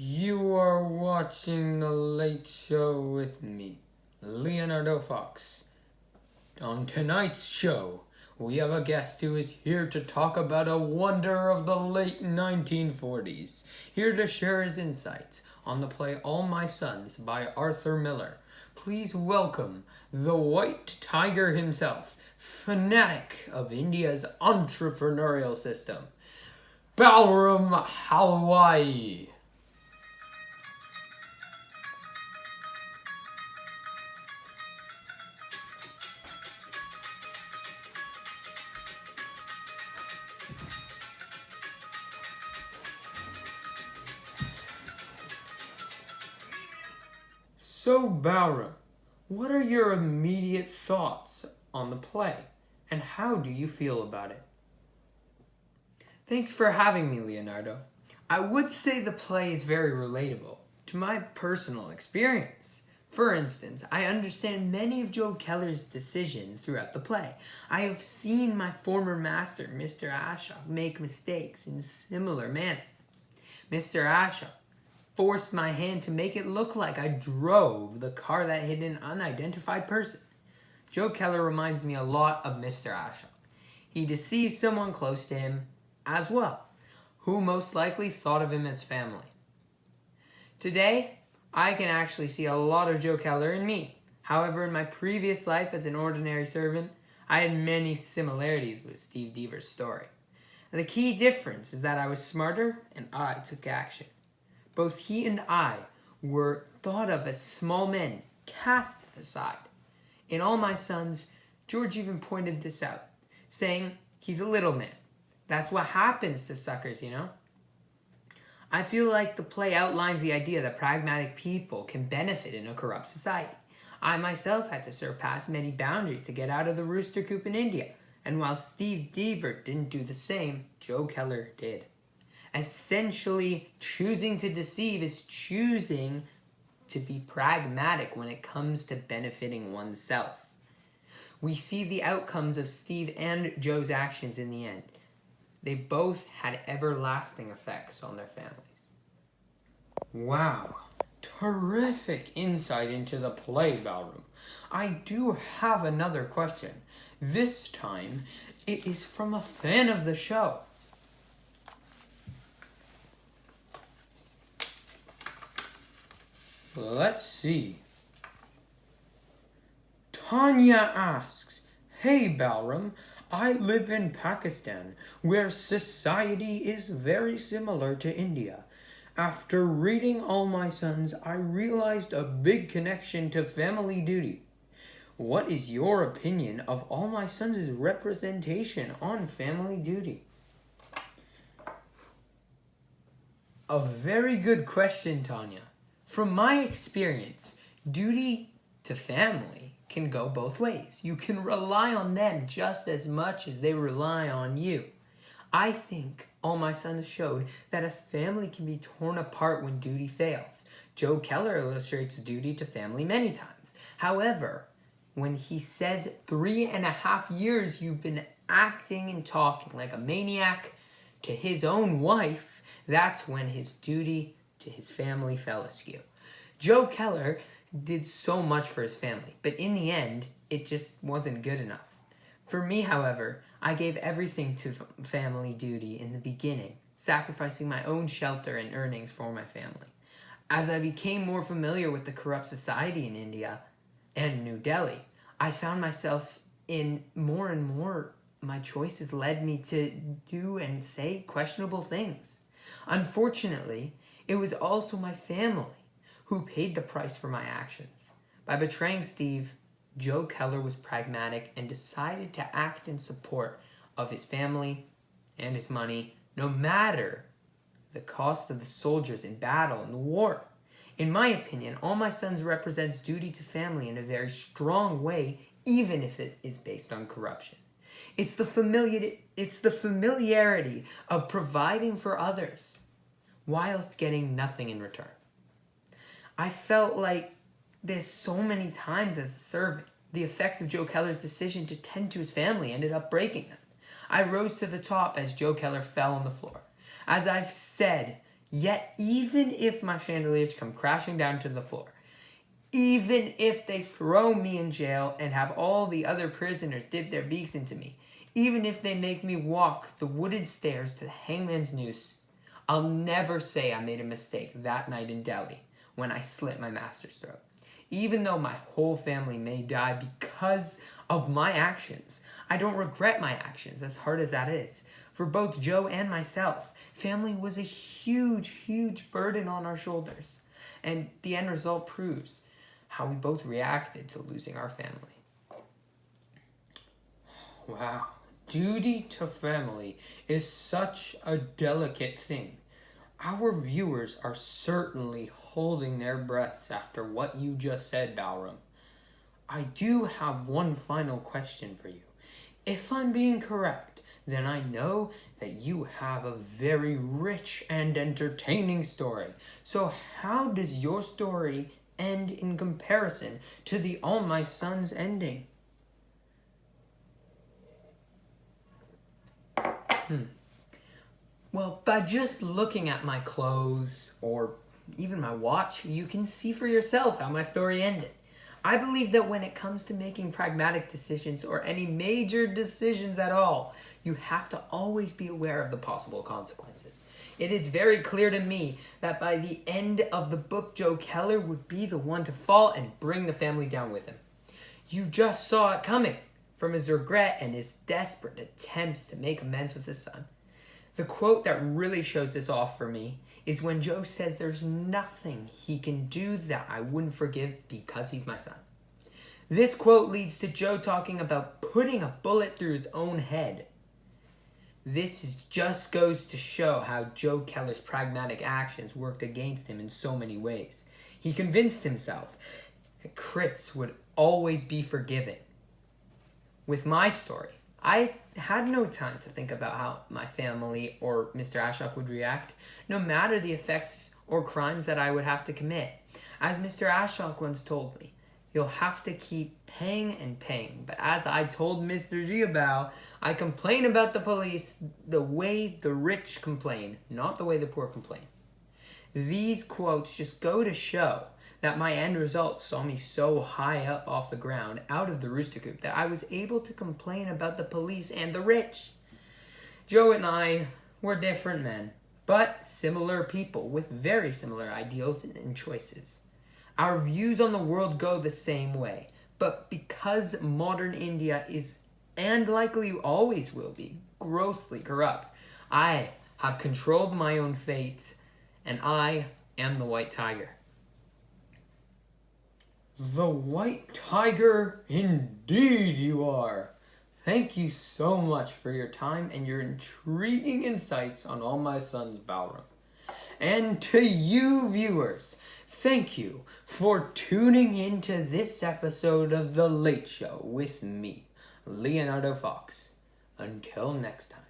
You are watching The Late Show with me, Leonardo Foxx. On tonight's show, we have a guest who is here to talk about a wonder of the late 1940s, here to share his insights on the play All My Sons by Arthur Miller. Please welcome the White Tiger himself, fanatic of India's entrepreneurial system, Balram Halwai. So, Balram, what are your immediate thoughts on the play, and how do you feel about it? Thanks for having me, Leonardo. I would say the play is very relatable to my personal experience. For instance, I understand many of Joe Keller's decisions throughout the play. I have seen my former master, Mr. Ashok, make mistakes in similar manner. Mr. Ashok forced my hand to make it look like I drove the car that hit an unidentified person. Joe Keller reminds me a lot of Mr. Ashok. He deceived someone close to him as well, who most likely thought of him as family. Today, I can actually see a lot of Joe Keller in me. However, in my previous life as an ordinary servant, I had many similarities with Steve Deaver's story. And the key difference is that I was smarter and I took action. Both he and I were thought of as small men, cast aside. In All My Sons, George even pointed this out, saying he's a little man. That's what happens to suckers, you know? I feel like the play outlines the idea that pragmatic people can benefit in a corrupt society. I myself had to surpass many boundaries to get out of the rooster coop in India, and while Steve Deaver didn't do the same, Joe Keller did. Essentially, choosing to deceive is choosing to be pragmatic when it comes to benefiting oneself. We see the outcomes of Steve and Joe's actions in the end. They both had everlasting effects on their families. Wow, terrific insight into the play, Balram. I do have another question. This time, it is from a fan of the show. Let's see. Tanya asks, "Hey Balram, I live in Pakistan, where society is very similar to India. After reading All My Sons, I realized a big connection to family duty. What is your opinion of All My Sons' representation on family duty?" A very good question, Tanya. From my experience, duty to family can go both ways. You can rely on them just as much as they rely on you. I think All My Sons showed that a family can be torn apart when duty fails. Joe Keller illustrates duty to family many times. However, when he says 3.5 years you've been acting and talking like a maniac to his own wife, that's when his duty to his family fell askew. Joe Keller did so much for his family, but in the end, it just wasn't good enough. For me, however, I gave everything to family duty in the beginning, sacrificing my own shelter and earnings for my family. As I became more familiar with the corrupt society in India and New Delhi, I found myself in more and more my choices led me to do and say questionable things. Unfortunately, it was also my family who paid the price for my actions. By betraying Steve, Joe Keller was pragmatic and decided to act in support of his family and his money, no matter the cost of the soldiers in battle in the war. In my opinion, All My Sons represents duty to family in a very strong way, even if it is based on corruption. It's the familiarity of providing for others whilst getting nothing in return. I felt like this so many times as a servant. The effects of Joe Keller's decision to tend to his family ended up breaking them. I rose to the top as Joe Keller fell on the floor. As I've said, Yet even if my chandeliers come crashing down to the floor, even if they throw me in jail and have all the other prisoners dip their beaks into me, even if they make me walk the wooded stairs to the hangman's noose, I'll never say I made a mistake that night in Delhi when I slit my master's throat. Even though my whole family may die because of my actions, I don't regret my actions, as hard as that is. For both Joe and myself, family was a huge, huge burden on our shoulders. And the end result proves how we both reacted to losing our family. Wow. Duty to family is such a delicate thing. Our viewers are certainly holding their breaths after what you just said, Balram. I do have one final question for you. If I'm being correct, then I know that you have a very rich and entertaining story. So how does your story end in comparison to the All My Sons ending? Well, by just looking at my clothes or even my watch, you can see for yourself how my story ended. I believe that when it comes to making pragmatic decisions or any major decisions at all, you have to always be aware of the possible consequences. It is very clear to me that by the end of the book, Joe Keller would be the one to fall and bring the family down with him. You just saw it coming from his regret and his desperate attempts to make amends with his son. The quote that really shows this off for me is when Joe says there's nothing he can do that I wouldn't forgive because he's my son. This quote leads to Joe talking about putting a bullet through his own head. Just goes to show how Joe Keller's pragmatic actions worked against him in so many ways. He convinced himself that Chris would always be forgiving. With my story, I had no time to think about how my family or Mr. Ashok would react, no matter the effects or crimes that I would have to commit. As Mr. Ashok once told me, you'll have to keep paying and paying. But as I told Mr. Giabao, I complain about the police the way the rich complain, not the way the poor complain. These quotes just go to show that my end result saw me so high up off the ground, out of the rooster coop, that I was able to complain about the police and the rich. Joe and I were different men, but similar people with very similar ideals and choices. Our views on the world go the same way, but because modern India is, and likely always will be, grossly corrupt, I have controlled my own fate, and I am the White Tiger. The White Tiger, indeed you are. Thank you so much for your time and your intriguing insights on All My Sons, Balram. And to you viewers, thank you for tuning into this episode of The Late Show with me, Leonardo Foxx. Until next time.